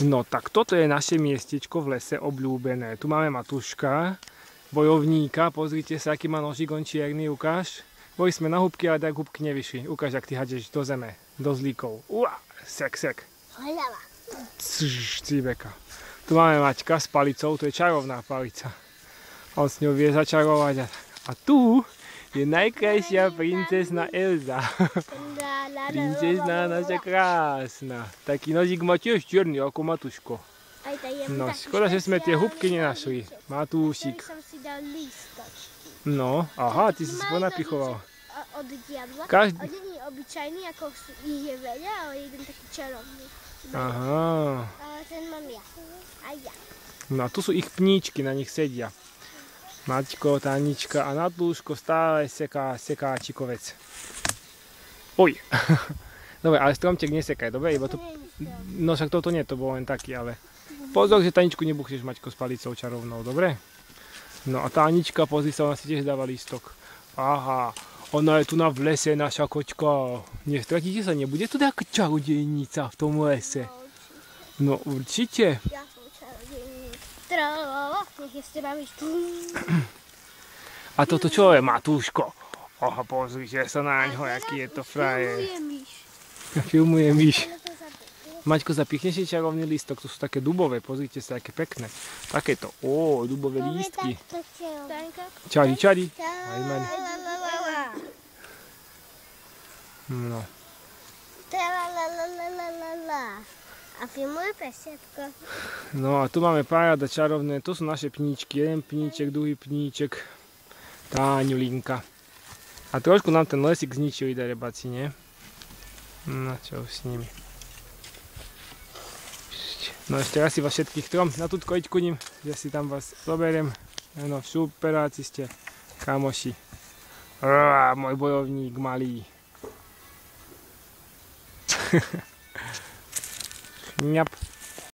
No tak toto je naše miestečko v lese obľúbené. Tu máme Matúška, bojovníka. Pozrite sa, aký má nožík, on čierny, ukáž. Boli sme na húbky, ale tak húbky nevyšli. Ukáž, ak ty hadeš do zeme, do zlíkov. Sek. Cíbeka. Tu máme Maťka s palicou, to je čarovná palica. On s ňou vie začarovať. A tu je najkrajšia princezna Elza. Princezna naša krásna. Taký nožík má tiež čierny ako Matúško. No, škoda, že sme tie húbky nenašli. Matúšik. som si dal lístočky. No, aha, ty si ponapichoval. Od diabla. Každý... Jeden je obyčajný, ako ich je veľa, ale jeden taký čarovný. Aha. Ale ten mám ja. A ja. No a tu sú ich pníčky, na nich sedia. Maťko, Tanička a Natúško stále seká sekáčikovec. Oj. Dobre, ale stromček nesekaj, dobre? Iba to... No však toto nie, to bol len taký, ale... Pozor, že Taničku nebuchneš, Maťko, s palicou čarovnou, dobre? No a Tanička, pozri sa, ona si tiež dáva lístok. Aha, ona je tu v lese, naša kočka. Nestratíte sa, nebude tu taká čarodejnica v tom lese? No určite. Ja som čarodejník. Tralala, nech je s teba myš. A toto čo je, Matúško? Oha, pozrite sa na ňo, aký je to frajer. Filmuje myš. Filmuje myš. Maťko, zapichneš si čarovný lístok, to sú také dubové, pozrite sa, aké pekné. Takéto, dubové lístky. Čari. Aj mani. No. A filmuje presiedko. No a tu máme paráda čarovné, to sú naše pníčky, jeden pníček, druhý pníček, Táňulinka. A trošku nám ten lesík zničili darebáci, nie? No čo už s nimi. No ešte raz si vás všetkých trom na tutko iď ku ním, že si tam vás zoberiem. No superáci ste, kamoši. Môj bojovník malý. Ňap.